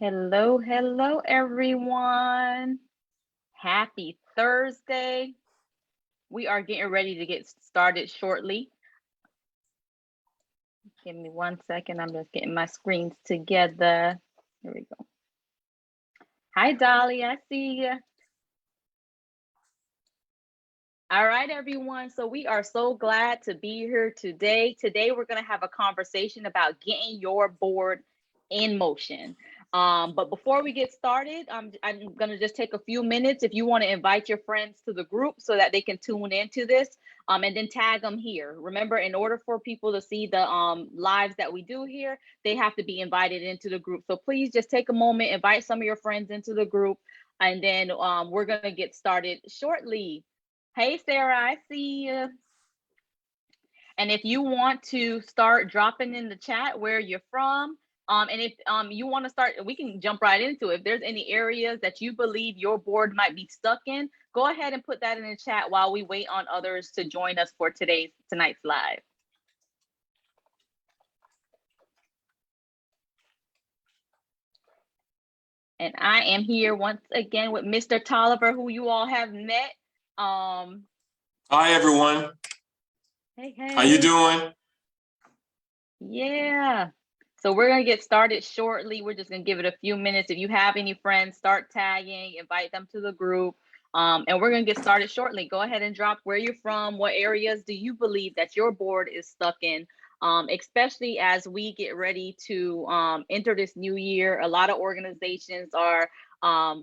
Hello, hello, everyone. Happy Thursday. We are getting ready to get started shortly. Give me 1 second. I'm just getting my screens together. Here we go. Hi, Dolly. I see you. All right, everyone. So we are so glad to be here today. Today, we're going to have a conversation about getting your board in motion. But before we get started, I'm going to just take a few minutes if you want to invite your friends to the group so that they can tune into this and then tag them here. Remember, in order for people to see the lives that we do here, they have to be invited into the group. So please just take a moment, invite some of your friends into the group, and then we're going to get started shortly. Hey, Sarah, I see you. And if you want to start dropping in the chat where you're from, and if you want to start, we can jump right into it. If there's any areas that you believe your board might be stuck in, go ahead and put that in the chat while we wait on others to join us for tonight's live. And I am here once again with Mr. Toliver, who you all have met. Hi, everyone. Hey, hey. How you doing? Yeah. So we're going to get started shortly. We're just going to give it a few minutes. If you have any friends, start tagging, invite them to the group. And we're going to get started shortly. Go ahead and drop where you're from. What areas do you believe that your board is stuck in? Especially as we get ready to enter this new year. A lot of organizations are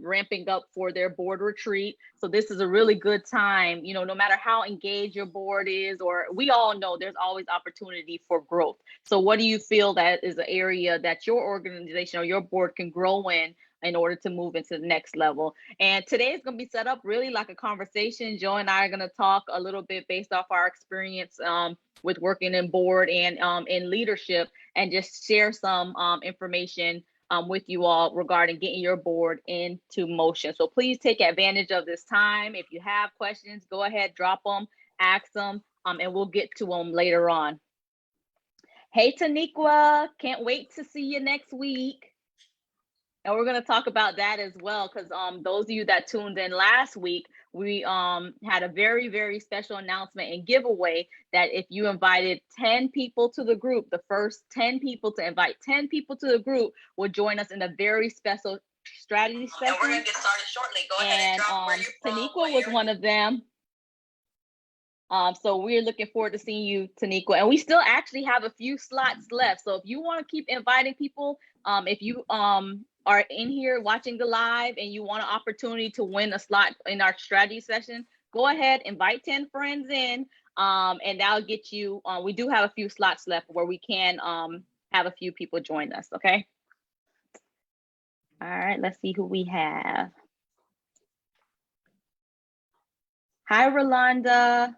ramping up for their board retreat. So this is a really good time, you know, no matter how engaged your board is, or we all know there's always opportunity for growth. So what do you feel that is an area that your organization or your board can grow in order to move into the next level? And today is going to be set up really like a conversation. Joe and I are going to talk a little bit based off our experience with working in board and in leadership, and just share some information with you all regarding getting your board into motion. So please take advantage of this time. If you have questions, go ahead, drop them, ask them, and we'll get to them later on. Hey, Taniqua, can't wait to see you next week. And we're going to talk about that as well, because those of you that tuned in last week, we had a very, very special announcement and giveaway that if you invited 10 people to the group, the first 10 people to invite 10 people to the group will join us in a very special strategy session. And we're going to get started shortly. Go ahead and drop where you're from. Taniqua was one of them. So we're looking forward to seeing you, Taniqua. And we still actually have a few slots left. So if you want to keep inviting people, if you are in here watching the live and you want an opportunity to win a slot in our strategy session, go ahead, invite 10 friends in, and that'll get you, we do have a few slots left where we can have a few people join us, okay? All right, let's see who we have. Hi, Rolanda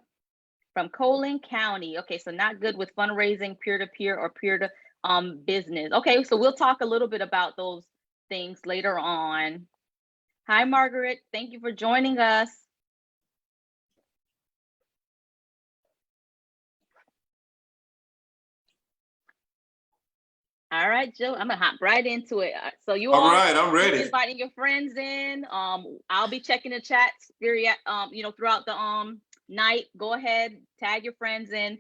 from Colin County. Okay, so not good with fundraising, peer-to-peer or peer-to business. Okay, so we'll talk a little bit about those things later on. Hi, Margaret. Thank you for joining us. All right, Joe, I'm gonna hop right into it. So you all right, I'm ready. Inviting your friends in. I'll be checking the chats throughout the night. Go ahead, tag your friends in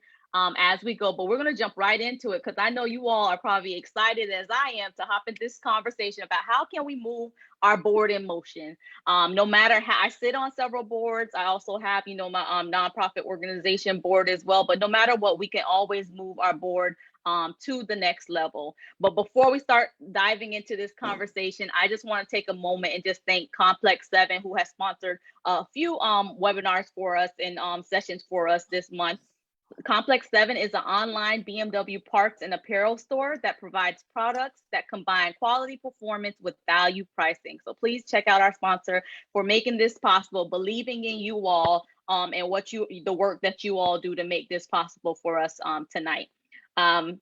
as we go, but we're going to jump right into it because I know you all are probably excited as I am to hop in this conversation about how can we move our board in motion. No matter how, I sit on several boards. I also have, my nonprofit organization board as well, but no matter what, we can always move our board to the next level. But before we start diving into this conversation, I just want to take a moment and just thank Complex 7, who has sponsored a few webinars for us and sessions for us this month. Complex 7 is an online BMW parts and apparel store that provides products that combine quality performance with value pricing. So please check out our sponsor for making this possible, believing in you all and the work that you all do to make this possible for us tonight. So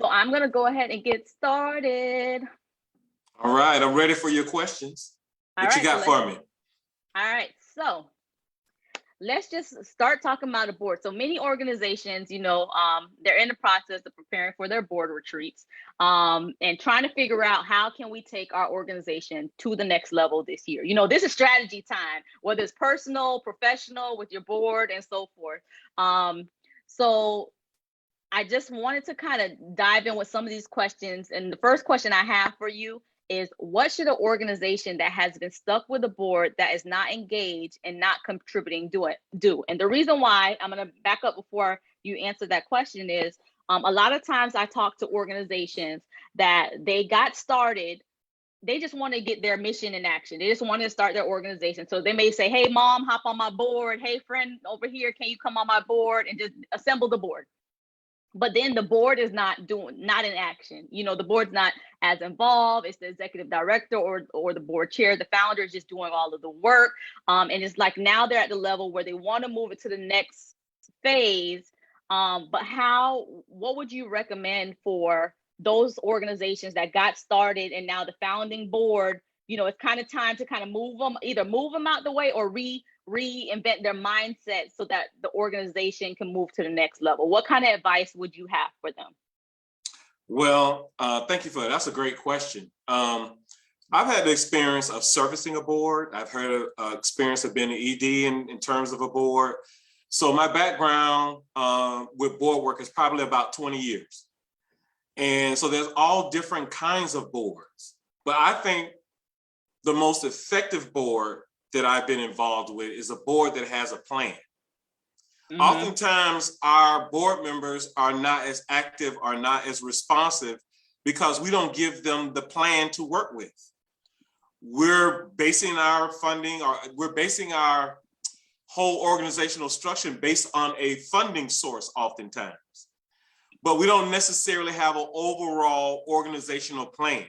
I'm going to go ahead and get started. All right, I'm ready for your questions. What you got for me? All right, so let's just start talking about a board. So many organizations, they're in the process of preparing for their board retreats, and trying to figure out how can we take our organization to the next level this year. This is strategy time, whether it's personal, professional, with your board and so forth. So I just wanted to kind of dive in with some of these questions. And the first question I have for you is, what should an organization that has been stuck with a board that is not engaged and not contributing do? And the reason why, I'm going to back up before you answer that question, is a lot of times I talk to organizations that they got started. They just want to get their mission in action. They just want to start their organization. So they may say, hey, mom, hop on my board. Hey, friend over here, can you come on my board, and just assemble the board. But then the board is not in action. The board's not as involved. It's the executive director or the board chair, the founder, is just doing all of the work. And it's like now they're at the level where they want to move it to the next phase. But what would you recommend for those organizations that got started and now the founding board, it's kind of time to kind of move them out the way, or reinvent their mindset so that the organization can move to the next level? What kind of advice would you have for them? Well, thank you for that. That's a great question. I've had the experience of servicing a board. I've heard experience of being an ED in terms of a board. So my background with board work is probably about 20 years. And so there's all different kinds of boards. But I think the most effective board that I've been involved with is a board that has a plan. Mm-hmm. Oftentimes, our board members are not as active or not as responsive because we don't give them the plan to work with. We're basing our funding, or we're basing our whole organizational structure based on a funding source oftentimes. But we don't necessarily have an overall organizational plan.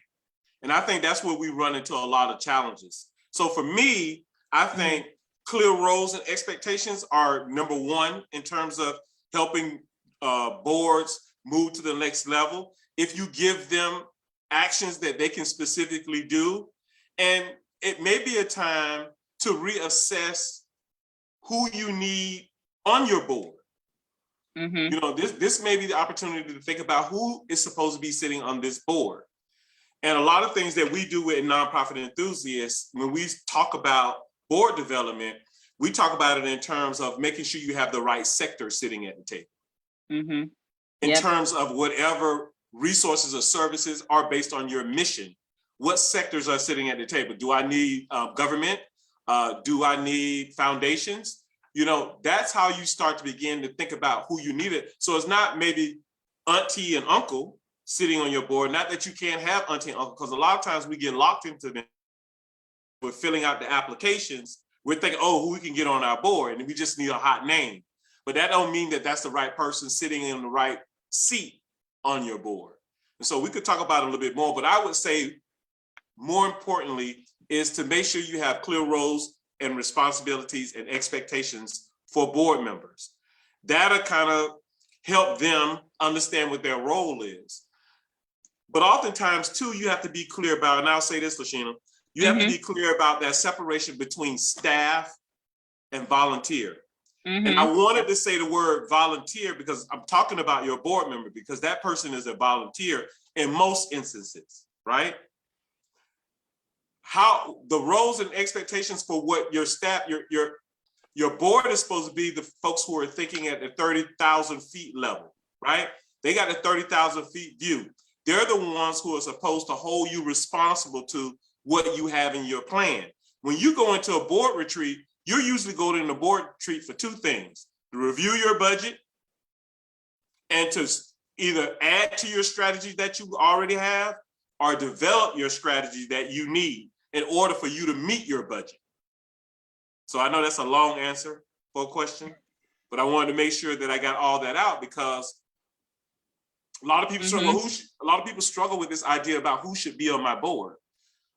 And I think that's where we run into a lot of challenges. So for me, I think clear roles and expectations are number one in terms of helping boards move to the next level. If you give them actions that they can specifically do, and it may be a time to reassess who you need on your board. Mm-hmm. This may be the opportunity to think about who is supposed to be sitting on this board. And a lot of things that we do with nonprofit enthusiasts, when we talk about board development, we talk about it in terms of making sure you have the right sector sitting at the table. Mm-hmm. In terms of whatever resources or services are based on your mission, what sectors are sitting at the table? Do I need government? Do I need foundations? That's how you start to begin to think about who you need it. So it's not maybe auntie and uncle sitting on your board. Not that you can't have auntie and uncle, because a lot of times we get locked into them. We're filling out the applications. We're thinking, who we can get on our board, and we just need a hot name. But that don't mean that that's the right person sitting in the right seat on your board. And so we could talk about it a little bit more, but I would say more importantly is to make sure you have clear roles and responsibilities and expectations for board members. That'll kind of help them understand what their role is. But oftentimes too, you have to be clear about, and I'll say this, Lasheena, you have to be clear about that separation between staff and volunteer. Mm-hmm. And I wanted to say the word volunteer because I'm talking about your board member, because that person is a volunteer in most instances, right? How the roles and expectations for what your staff, your board is supposed to be the folks who are thinking at the 30,000 feet level, right? They got a 30,000 feet view. They're the ones who are supposed to hold you responsible to what you have in your plan. When you go into a board retreat, you're usually going in a board retreat for two things: to review your budget and to either add to your strategy that you already have or develop your strategy that you need in order for you to meet your budget. So I know that's a long answer for a question, but I wanted to make sure that I got all that out because a lot of people struggle with this idea about who should be on my board.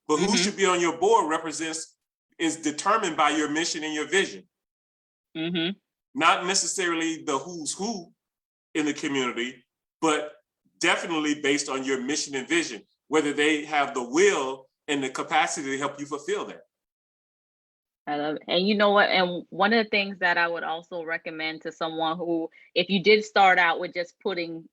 But who should be on your board is determined by your mission and your vision. Mm-hmm. Not necessarily the who's who in the community, but definitely based on your mission and vision, whether they have the will and the capacity to help you fulfill that. I love it. And you know what? And one of the things that I would also recommend to someone who, if you did start out with just putting,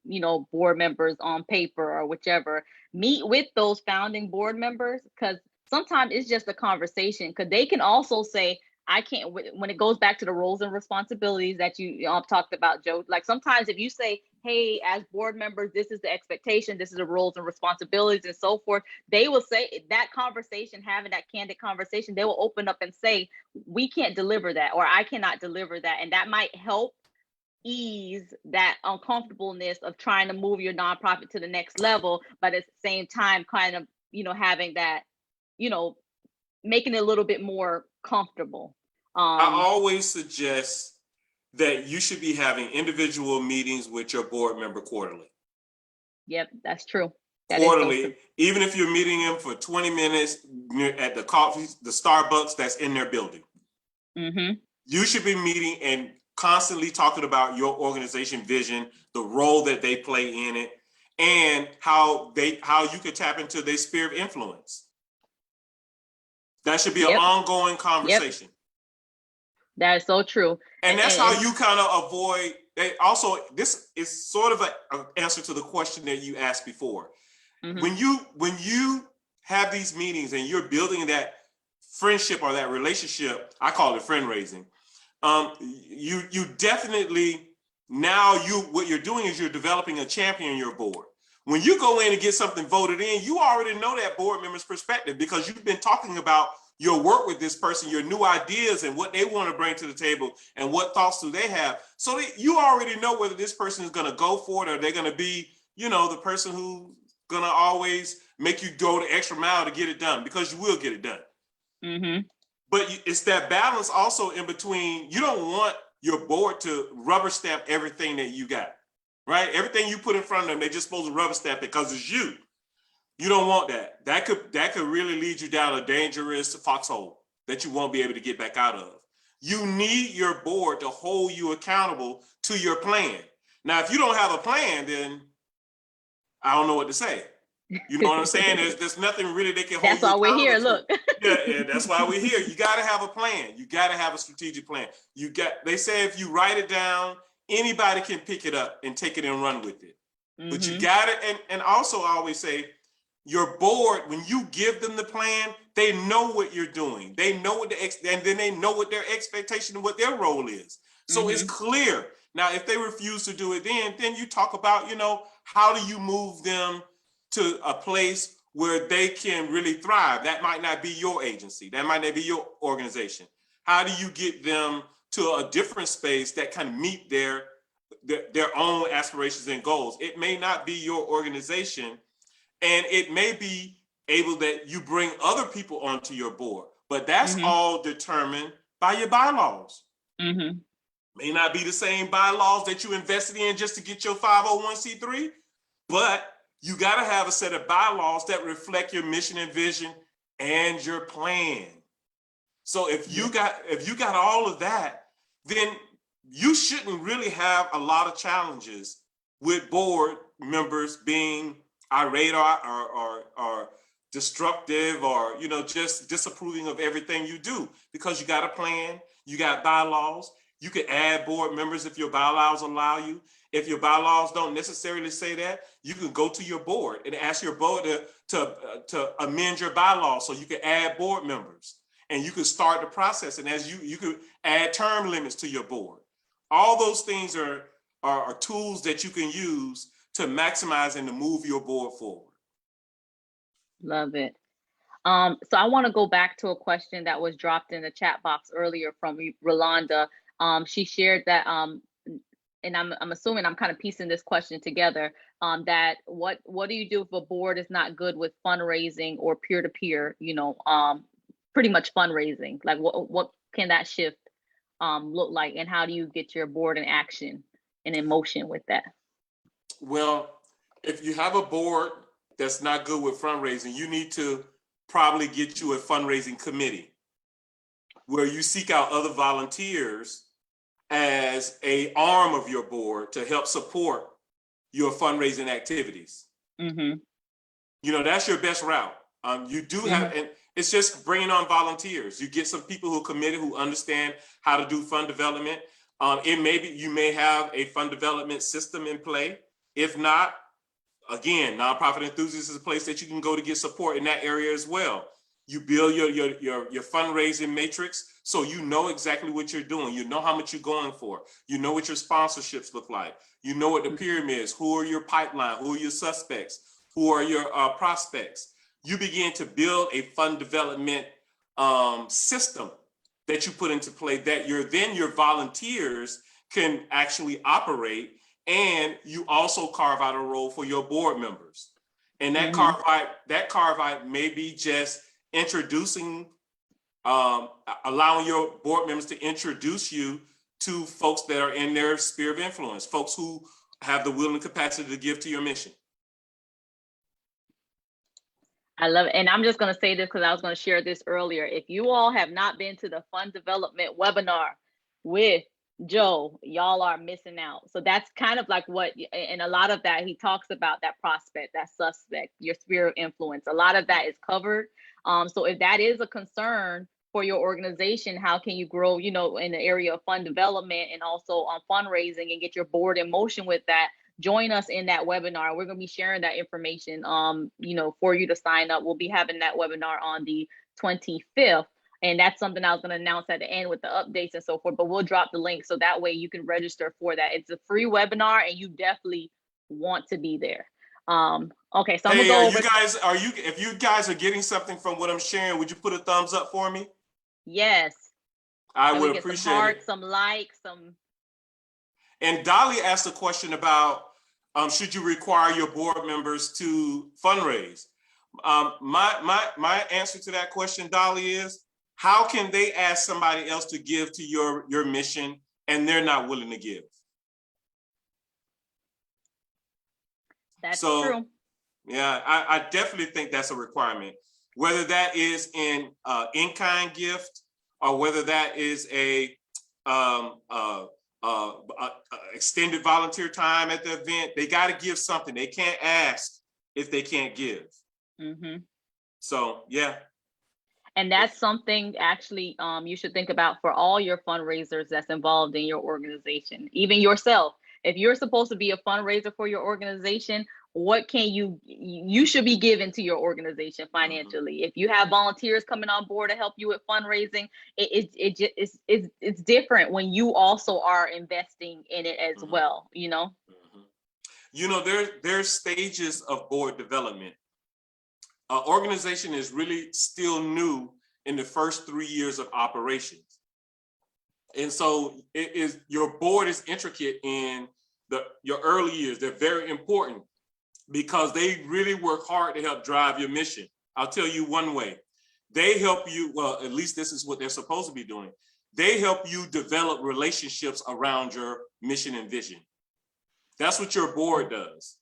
board members on paper or whichever, meet with those founding board members, because sometimes it's just a conversation. Because they can also say, I can't, when it goes back to the roles and responsibilities that you talked about, Joe, like sometimes if you say, hey, as board members, this is the expectation, this is the roles and responsibilities and so forth, they will say that conversation, having that candid conversation, they will open up and say, we can't deliver that, or I cannot deliver that. And that might help ease that uncomfortableness of trying to move your nonprofit to the next level, but at the same time, kind of, having that, making it a little bit more comfortable. I always suggest that you should be having individual meetings with your board member quarterly. Yep, that's true. Quarterly, so true. Even if you're meeting them for 20 minutes at the Starbucks that's in their building. Mm-hmm. You should be meeting and constantly talking about your organization vision, the role that they play in it, and how you could tap into their sphere of influence. That should be an ongoing conversation. Yep. That is so true. And that's how you kind of avoid. Also, this is sort of an answer to the question that you asked before. Mm-hmm. When you have these meetings and you're building that friendship or that relationship, I call it friend raising. You definitely what you're doing is you're developing a champion in your board. When you go in and get something voted in, you already know that board member's perspective because you've been talking about your work with this person, your new ideas and what they want to bring to the table and what thoughts do they have. So you already know whether this person is going to go for it or they're going to be, the person who's going to always make you go the extra mile to get it done, because you will get it done. Mm-hmm. But it's that balance also in between. You don't want your board to rubber stamp everything that you got, right? Everything you put in front of them, they're just supposed to rubber stamp it because it's you. You don't want that. That could really lead you down a dangerous foxhole that you won't be able to get back out of. You need your board to hold you accountable to your plan. Now, if you don't have a plan, then I don't know what to say. You know what I'm saying? There's nothing really that can hold you accountable. That's why we're here, look. Yeah, that's why we're here. You got to have a plan. You got to have a strategic plan. They say if you write it down, anybody can pick it up and take it and run with it. Mm-hmm. But you got to, and also I always say, your board, when you give them the plan, they know what you're doing. They know and then they know what their expectation and what their role is. So mm-hmm. It's clear. Now, if they refuse to do it, then you talk about, how do you move them to a place where they can really thrive? That might not be your agency. That might not be your organization. How do you get them to a different space that can meet their own aspirations and goals? It may not be your organization, and it may be able that you bring other people onto your board, but that's mm-hmm. all determined by your bylaws. Mm-hmm. May not be the same bylaws that you invested in just to get your 501c3, but you got to have a set of bylaws that reflect your mission and vision and your plan. So if you got all of that, then you shouldn't really have a lot of challenges with board members being irate or destructive or just disapproving of everything you do, because you got a plan, you got bylaws. You can add board members if your bylaws allow you. If your bylaws don't necessarily say that, you can go to your board and ask your board to amend your bylaws so you can add board members, and you can start the process. And as you could add term limits to your board. All those things are tools that you can use to maximize and to move your board forward. Love it. So I want to go back to a question that was dropped in the chat box earlier from Rolanda. She shared that, and I'm assuming I'm kind of piecing this question together, that what do you do if a board is not good with fundraising or peer-to-peer, pretty much fundraising? Like what can that shift look like, and how do you get your board in action and in motion with that? Well, if you have a board that's not good with fundraising, you need to probably get you a fundraising committee where you seek out other volunteers as an arm of your board to help support your fundraising activities. Mm-hmm. That's your best route. You do have, and it's just bringing on volunteers. You get some people who are committed, who understand how to do fund development. It may be, you may have a fund development system in play. If not, again, Nonprofit Enthusiasts is a place that you can go to get support in that area as well. You build your fundraising matrix, so you know exactly what you're doing. You know how much you're going for. You know what your sponsorships look like. You know what the pyramid is. Who are your pipeline? Who are your suspects? Who are your prospects? You begin to build a fund development system that you put into play that your volunteers can actually operate, and you also carve out a role for your board members. And that carve out may be just introducing, allowing your board members to introduce you to folks that are in their sphere of influence, folks who have the will and capacity to give to your mission. I love it. And I'm just going to say this because I was going to share this earlier. If you all have not been to the fund development webinar with Joe, y'all are missing out. So that's kind of like what, and a lot of that, he talks about that prospect, that suspect, your sphere of influence. A lot of that is covered. So if that is a concern for your organization, how can you grow, you know, in the area of fund development and also on fundraising and get your board in motion with that? Join us in that webinar. We're going to be sharing that information, you know, for you to sign up. We'll be having that webinar on the 25th. And that's something I was going to announce at the end with the updates and so forth, but we'll drop the link so that way you can register for that. It's a free webinar and you definitely want to be there. Okay, so I'm gonna go over. If you guys are getting something from what I'm sharing, would you put a thumbs up for me? Yes. I would appreciate some hearts, it. some likes, some. And Dolly asked a question about should you require your board members to fundraise? My answer to that question, Dolly, is how can they ask somebody else to give to your mission and they're not willing to give? That's true. Yeah, I definitely think that's a requirement. Whether that is in in-kind gift or whether that is a extended volunteer time at the event, they got to give something. They can't ask if they can't give. So yeah. And that's something actually you should think about for all your fundraisers that's involved in your organization, even yourself. If you're supposed to be a fundraiser for your organization, what can you should be giving to your organization financially? If you have volunteers coming on board to help you with fundraising, it's different when you also are investing in it as well, you know? You know, there's stages of board development. Organization is really still new in the first 3 years of operations. And so your board is intricate in your early years. They're very important because they really work hard to help drive your mission. I'll tell you one way. They help you, well, at least this is what they're supposed to be doing. They help you develop relationships around your mission and vision. That's what your board does.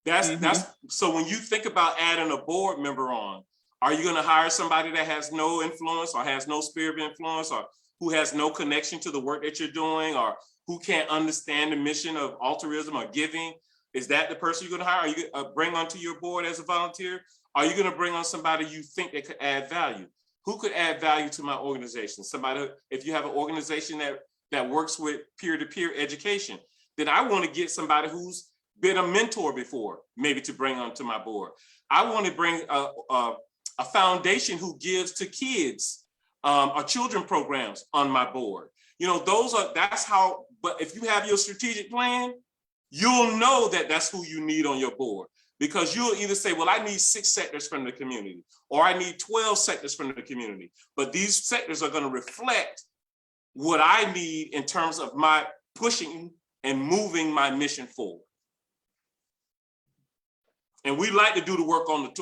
That's so when you think about adding a board member on, are you going to hire somebody that has no influence or has no sphere of influence or who has no connection to the work that you're doing or who can't understand the mission of altruism or giving? Is that the person you're going to hire? Are you going to bring onto your board as a volunteer? Are you going to bring on somebody you think that could add value? Who could add value to my organization? Somebody, if you have an organization that works with peer-to-peer education, then I want to get somebody who's been a mentor before, maybe to bring onto my board. I want to bring a foundation who gives to kids or children programs on my board. You know, that's how, but if you have your strategic plan, you'll know that that's who you need on your board, because you'll either say, well, I need 6 sectors from the community, or I need 12 sectors from the community. But these sectors are going to reflect what I need in terms of my pushing and moving my mission forward. And we like to do the work on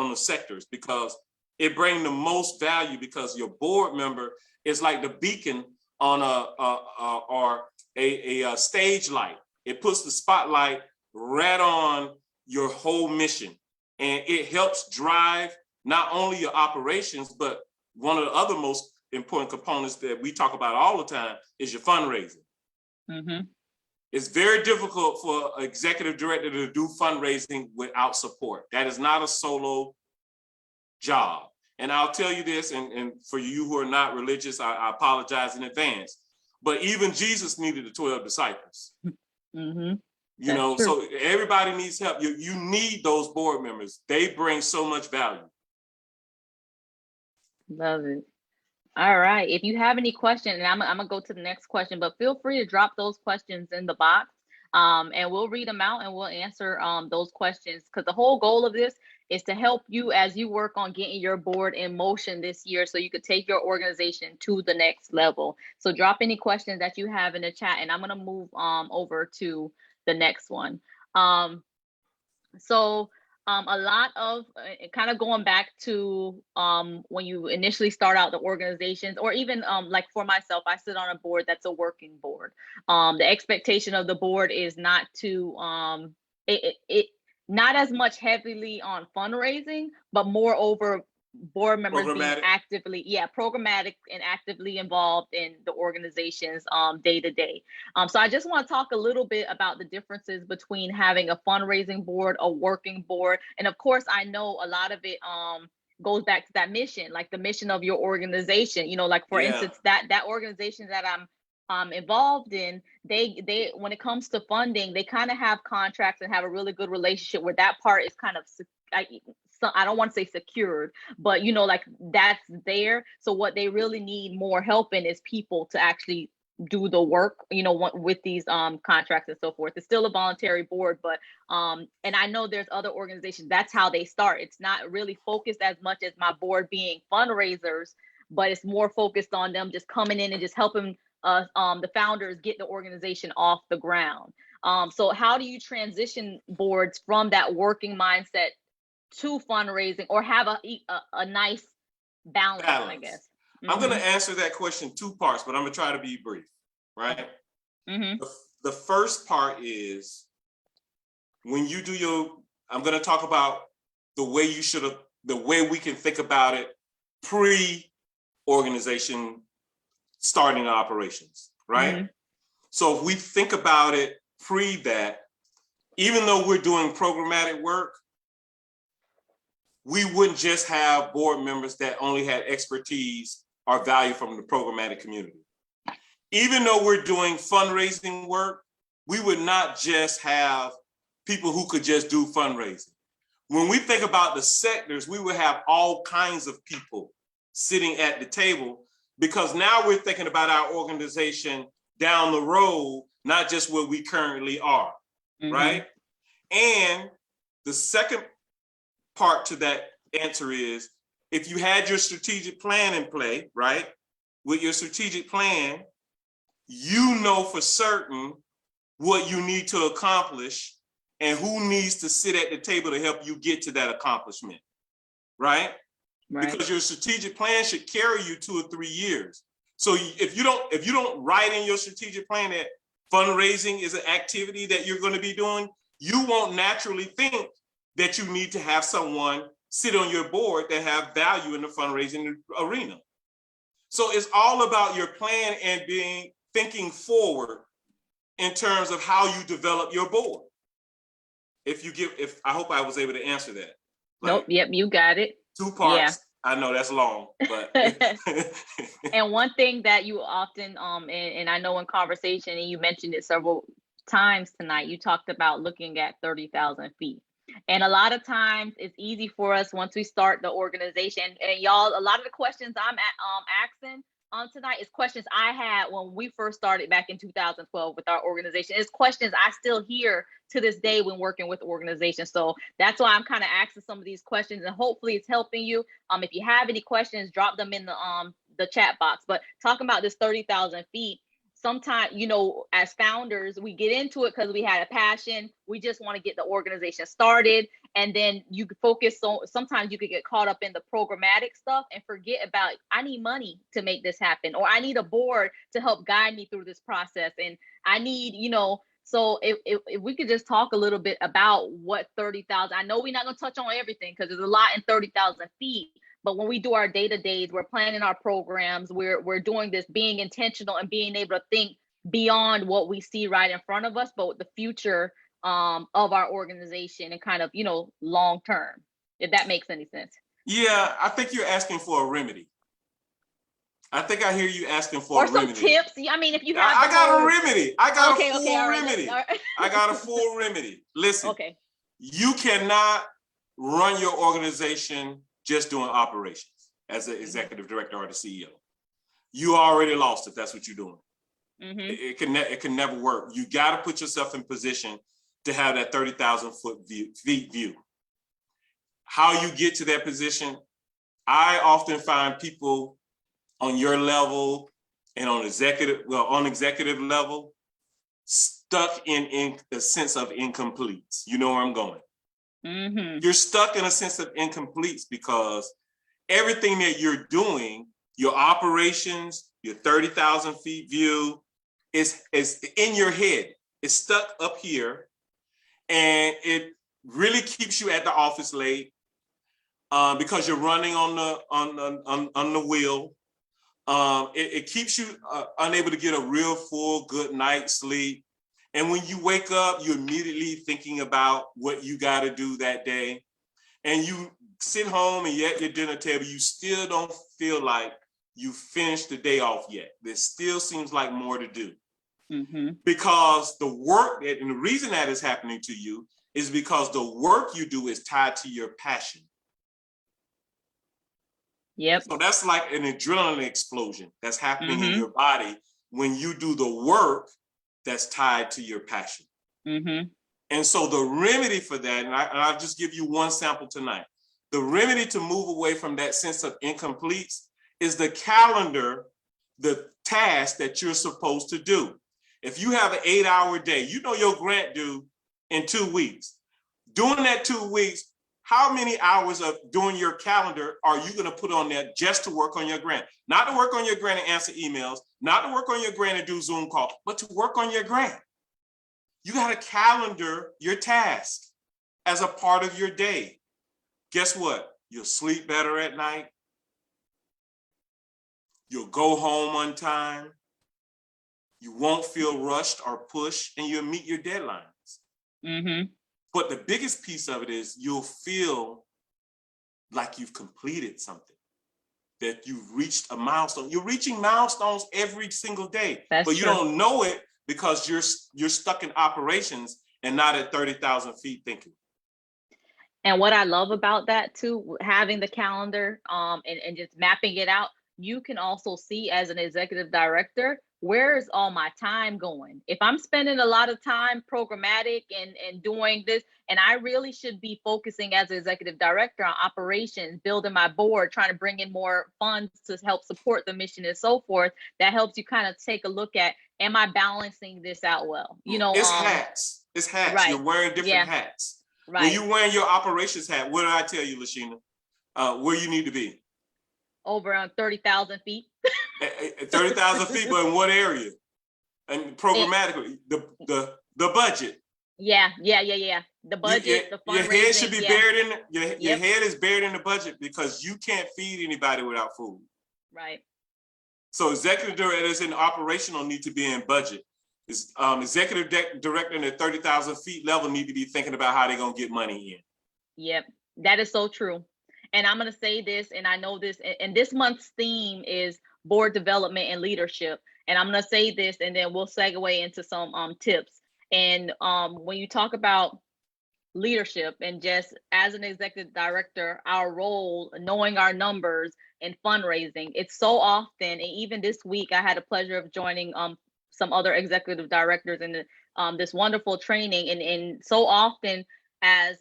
the sectors because it brings the most value, because your board member is like the beacon on a stage light. It puts the spotlight right on your whole mission, and it helps drive not only your operations, but one of the other most important components that we talk about all the time is your fundraising. It's very difficult for an executive director to do fundraising without support. That is not a solo job. And I'll tell you this, and for you who are not religious, I apologize in advance, but even Jesus needed the 12 disciples. Mm-hmm. You know, so everybody needs help. You need those board members. They bring so much value. Love it. All right. If you have any questions, and I'm gonna go to the next question, but feel free to drop those questions in the box, and we'll read them out and we'll answer those questions, because the whole goal of this is to help you as you work on getting your board in motion this year, so you could take your organization to the next level. So drop any questions that you have in the chat, and I'm gonna move over to the next one. A lot of kind of going back to when you initially start out the organizations, or even like for myself, I sit on a board that's a working board. The expectation of the board is not to not as much heavily on fundraising, but more over board members being actively, programmatic and actively involved in the organization's day to day. So I just want to talk a little bit about the differences between having a fundraising board, a working board, and of course, I know a lot of it goes back to that mission, like the mission of your organization. You know, like for instance, that organization that I'm involved in, they when it comes to funding, they kind of have contracts and have a really good relationship where that part is kind of I don't want to say secured, but you know, like that's there. So what they really need more help in is people to actually do the work, you know, with these contracts and so forth. It's still a voluntary board, but and I know there's other organizations, that's how they start. It's not really focused as much as my board being fundraisers, but it's more focused on them just coming in and just helping the founders get the organization off the ground. So how do you transition boards from that working mindset to fundraising, or have a nice balance, I guess? I'm going to answer that question two parts, but I'm going to try to be brief, right? The first part is when you do I'm going to talk about the way the way we can think about it pre-organization starting operations, right? So if we think about it pre that, even though we're doing programmatic work, we wouldn't just have board members that only had expertise or value from the programmatic community. Even though we're doing fundraising work, we would not just have people who could just do fundraising. When we think about the sectors, we would have all kinds of people sitting at the table, because now we're thinking about our organization down the road, not just where we currently are, right? And the second part to that answer is, if you had your strategic plan in play, right? With your strategic plan, you know for certain what you need to accomplish and who needs to sit at the table to help you get to that accomplishment, right? Because your strategic plan should carry you 2 or 3 years. So if you don't write in your strategic plan that fundraising is an activity that you're going to be doing, you won't naturally think that you need to have someone sit on your board that have value in the fundraising arena. So it's all about your plan and thinking forward in terms of how you develop your board. I hope I was able to answer that. Nope. Yep. You got it. 2 parts. Yeah. I know that's long, but. And one thing that you often, and I know in conversation, and you mentioned it several times tonight, you talked about looking at 30,000 feet. And a lot of times it's easy for us once we start the organization, and y'all, a lot of the questions I'm asking tonight is questions I had when we first started back in 2012 with our organization. It's questions I still hear to this day when working with organizations. So that's why I'm kind of asking some of these questions, and hopefully it's helping you. If you have any questions, drop them in the chat box. But talking about this 30,000 feet, sometimes, you know, as founders, we get into it because we had a passion. We just want to get the organization started. And then you could focus on, sometimes you could get caught up in the programmatic stuff and forget about, I need money to make this happen, or I need a board to help guide me through this process. And I need, you know, so if we could just talk a little bit about what 30,000, I know we're not going to touch on everything because there's a lot in 30,000 feet. But when we do our day-to-days, we're planning our programs, we're doing this, being intentional and being able to think beyond what we see right in front of us, but the future of our organization and kind of, you know, long term, if that makes any sense. Yeah, I think you're asking for a remedy. I think I hear you asking for or a some remedy. tips. I mean, if you have, I got a remedy. I got a full all right, remedy. all right. I got a full remedy. Listen, Okay. you cannot run your organization just doing operations as an executive director or the CEO. You already lost if that's what you're doing. It can never work. You got to put yourself in position to have that 30,000 feet view. How you get to that position, I often find people on your level and on executive level stuck in a sense of incompletes. You know where I'm going. You're stuck in a sense of incompletes because everything that you're doing, your operations, your 30,000 feet view, is in your head. It's stuck up here, and it really keeps you at the office late because you're running on the wheel. It keeps you unable to get a real full good night's sleep. And when you wake up, you're immediately thinking about what you got to do that day. And you sit home and you're at your dinner table, you still don't feel like you finished the day off yet. There still seems like more to do. Because the work, and the reason that is happening to you is because the work you do is tied to your passion. Yep. So that's like an adrenaline explosion that's happening in your body when you do the work that's tied to your passion. And so the remedy for that, and I'll just give you one sample tonight. The remedy to move away from that sense of incompletes is the calendar, the task that you're supposed to do. If you have an 8-hour day, you know your grant due in 2 weeks. During that 2 weeks, how many hours of doing your calendar are you going to put on there just to work on your grant? Not to work on your grant and answer emails, not to work on your grant and do Zoom calls, but to work on your grant. You got to calendar your task as a part of your day. Guess what? You'll sleep better at night. You'll go home on time. You won't feel rushed or pushed, and you'll meet your deadlines. But the biggest piece of it is you'll feel like you've completed something, that you've reached a milestone. You're reaching milestones every single day, but you don't know it because you're stuck in operations and not at 30,000 feet thinking. And what I love about that too, having the calendar and just mapping it out, you can also see as an executive director, where is all my time going? If I'm spending a lot of time programmatic and doing this, and I really should be focusing as an executive director on operations, building my board, trying to bring in more funds to help support the mission and so forth, that helps you kind of take a look at, am I balancing this out well? You know, it's hats. It's hats. Right. You're wearing different hats. Right. When you're wearing your operations hat, what did I tell you, Lasheena? Where you need to be? Over on 30,000 feet. 30,000 feet, but in what area? And programmatically, the budget. Yeah. The budget, the fundraising. Your head should be buried in your head is buried in the budget because you can't feed anybody without food. Right. So executive directors in operational need to be in budget. Executive director in the 30,000 feet level need to be thinking about how they're gonna get money in. Yep, that is so true. And I'm gonna say this, and I know this, and this month's theme is board development and leadership. And I'm gonna say this, and then we'll segue into some tips. And when you talk about leadership and just as an executive director, our role, knowing our numbers and fundraising, it's so often, and even this week, I had the pleasure of joining some other executive directors in this wonderful training. And so often as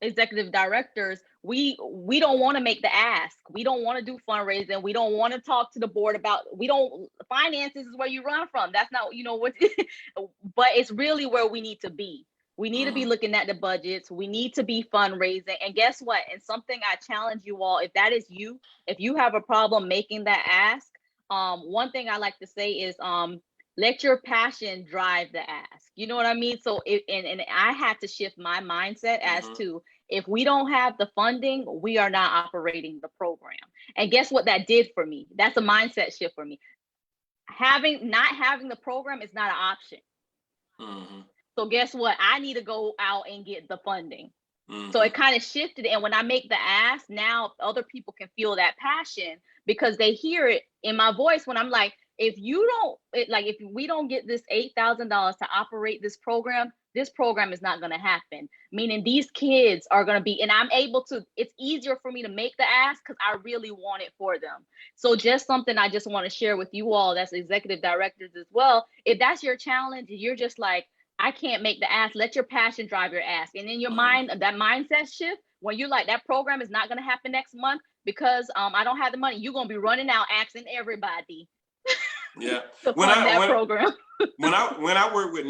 executive directors, we don't want to make the ask. We don't want to do fundraising. We don't want to talk to the board about, finances is where you run from. That's not, what, but it's really where we need to be. We need to be looking at the budgets. We need to be fundraising. And guess what? And something I challenge you all, if that is you, if you have a problem making that ask, one thing I like to say is let your passion drive the ask. You know what I mean? So and I had to shift my mindset as to, if we don't have the funding, we are not operating the program. And guess what that did for me? That's a mindset shift for me. Not having the program is not an option. So guess what? I need to go out and get the funding. So it kind of shifted. And when I make the ask, now other people can feel that passion because they hear it in my voice when I'm like, if we don't get this $8,000 to operate this program is not going to happen. Meaning these kids are going to be, and I'm able to, it's easier for me to make the ask because I really want it for them. So just something I just want to share with you all that's executive directors as well. If that's your challenge, you're just like, I can't make the ask. Let your passion drive your ask. And in your mind, that mindset shift, when you're like, that program is not going to happen next month because I don't have the money, you're going to be running out asking everybody. Yeah. When I work with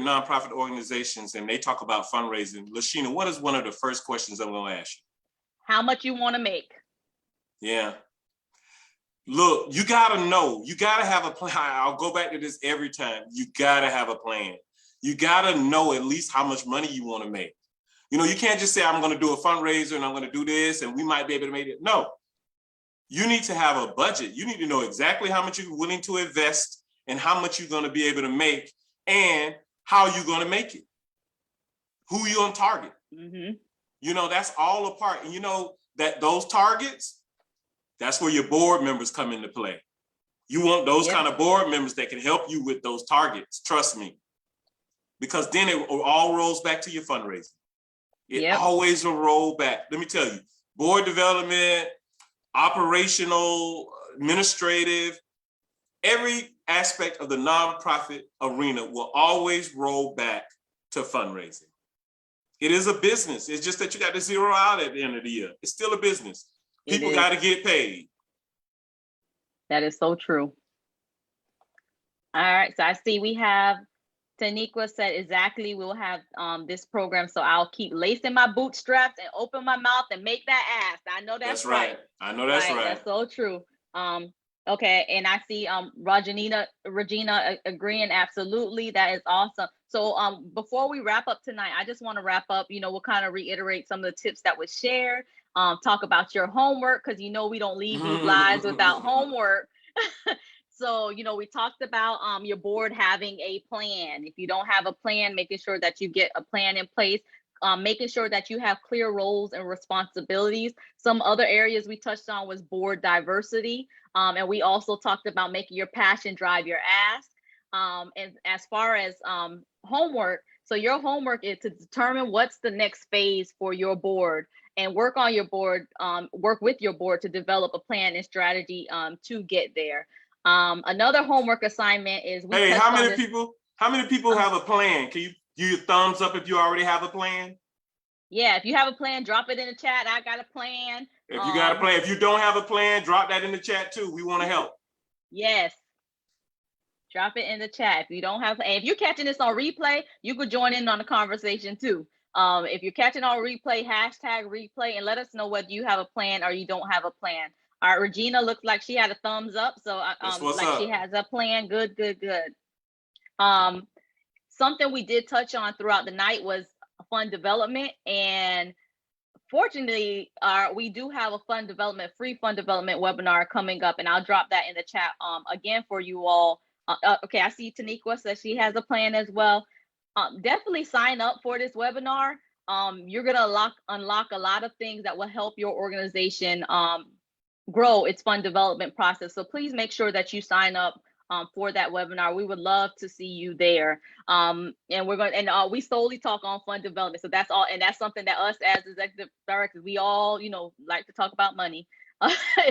nonprofit organizations and they talk about fundraising, Lasheena, what is one of the first questions I'm going to ask you? How much you want to make? Yeah. Look, you got to know, you got to have a plan. I'll go back to this every time. You got to have a plan. You got to know at least how much money you want to make. You know, you can't just say, I'm going to do a fundraiser and I'm going to do this and we might be able to make it. No. You need to have a budget. You need to know exactly how much you're willing to invest and how much you're going to be able to make and how you're going to make it. Who you're on target. Mm-hmm. You know, that's all a part. And you know that those targets, that's where your board members come into play. You want those kind of board members that can help you with those targets. Trust me. Because then it all rolls back to your fundraising. It always will roll back. Let me tell you, board development, operational, administrative, every aspect of the nonprofit arena will always roll back to fundraising. It is a business. It's just that you got to zero out at the end of the year. It's still a business. People got to get paid. That is so true. All right. So I see we have Taniqua said exactly we'll have this program. So I'll keep lacing my bootstraps and open my mouth and make that ask. I know that's right. I know that's right. That's so true. Okay, and I see Regina agreeing. Absolutely, that is awesome. So before we wrap up tonight, I just want to wrap up. You know, we'll kind of reiterate some of the tips that was shared. Talk about your homework because you know we don't leave these lives without homework. So, you know, we talked about your board having a plan. If you don't have a plan, making sure that you get a plan in place, making sure that you have clear roles and responsibilities. Some other areas we touched on was board diversity. And we also talked about making your passion drive your ask. And as far as homework, so your homework is to determine what's the next phase for your board and work on your board, work with your board to develop a plan and strategy to get there. Another homework assignment is how many people have a plan? Can you give your thumbs up if you already have a plan? Yeah, if you have a plan, drop it in the chat. I got a plan. If you got a plan, if you don't have a plan, drop that in the chat too. We want to help. Yes. Drop it in the chat. If you don't have, and if you're catching this on replay, you could join in on the conversation too. If you're catching on replay, hashtag replay and let us know whether you have a plan or you don't have a plan. All right, Regina looks like she had a thumbs up. So she has a plan. Good. Something we did touch on throughout the night was fund development. And fortunately, we do have a free fund development webinar coming up. And I'll drop that in the chat again for you all. Okay, I see Taniqua says she has a plan as well. Definitely sign up for this webinar. You're gonna unlock a lot of things that will help your organization grow its fund development process. So please make sure that you sign up for that webinar. We would love to see you there. And we're going and we solely talk on fund development. So that's all, and that's something that us as executive directors, we all, you know, like to talk about money.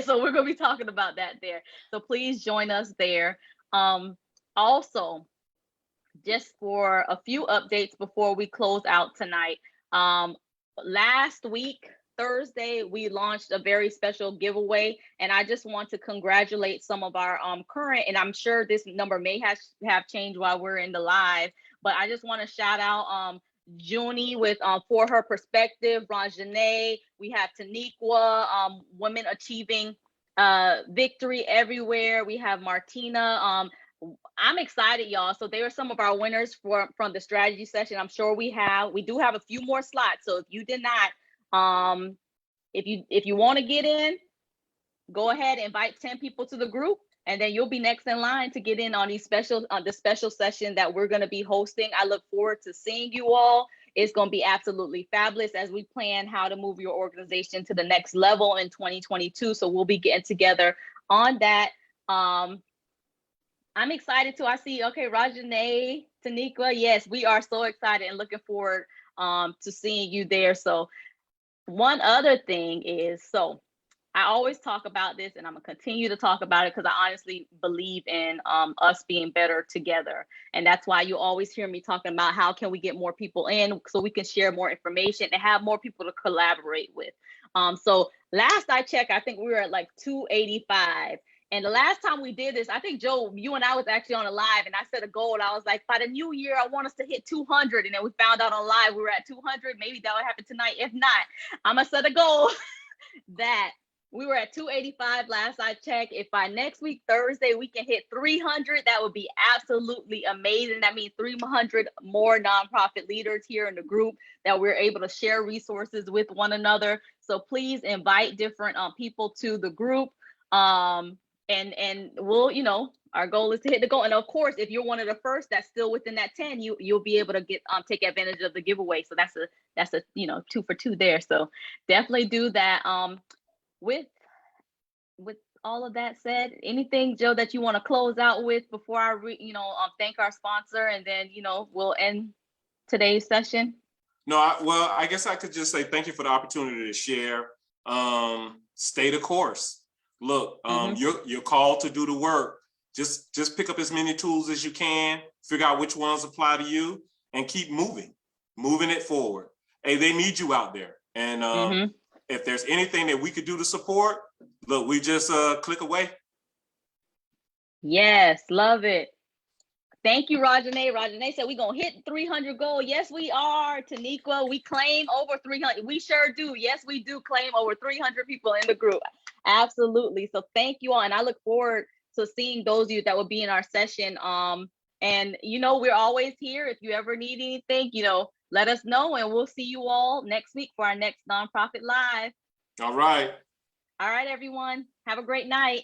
So we're going to be talking about that there. So please join us there. Also, just for a few updates before we close out tonight. Last week, Thursday, we launched a very special giveaway, and I just want to congratulate some of our current, and I'm sure this number may have changed while we're in the live, but I just want to shout out Junie with for her perspective, Rajane, we have Taniqua, women achieving victory everywhere. We have Martina. I'm excited, y'all. So they are some of our winners from the strategy session. I'm sure we do have a few more slots. So if you did not, if you want to get in, go ahead and invite 10 people to the group, and then you'll be next in line to get in on the special session that we're going to be hosting. I look forward to seeing you all. It's going to be absolutely fabulous as we plan how to move your organization to the next level in 2022. So we'll be getting together on that. I'm excited too. I see, okay, Rajane, Taniqua, yes, we are so excited and looking forward to seeing you there. So one other thing is, so I always talk about this, and I'm gonna continue to talk about it because I honestly believe in us being better together. And that's why you always hear me talking about how can we get more people in so we can share more information and have more people to collaborate with. So last I checked, I think we were at like 285. And the last time we did this, I think, Joe, you and I was actually on a live, and I set a goal. And I was like, by the new year, I want us to hit 200. And then we found out on live we were at 200. Maybe that will happen tonight. If not, I'm going to set a goal that we were at 285 last I checked. If by next week, Thursday, we can hit 300, that would be absolutely amazing. That means 300 more nonprofit leaders here in the group that we're able to share resources with one another. So please invite different people to the group. And we'll, you know, our goal is to hit the goal. And of course, if you're one of the first that's still within that 10, you'll be able to get take advantage of the giveaway. So that's a you know, 2 for 2 there. So definitely do that. With all of that said, anything, Joe, that you want to close out with before I thank our sponsor, and then, you know, we'll end today's session? No, I guess I could just say thank you for the opportunity to share. Stay the course. Look, you're called to do the work. Just pick up as many tools as you can, figure out which ones apply to you, and keep moving it forward. Hey, they need you out there. And if there's anything that we could do to support, look, we just click away. Yes, love it. Thank you, Rajane. Rajane said we're going to hit 300 goal. Yes, we are, Taniqua. We claim over 300. We sure do. Yes, we do claim over 300 people in the group. Absolutely. So thank you all. And I look forward to seeing those of you that will be in our session. And, you know, we're always here. If you ever need anything, you know, let us know, and we'll see you all next week for our next Nonprofit Live. All right. All right, everyone. Have a great night.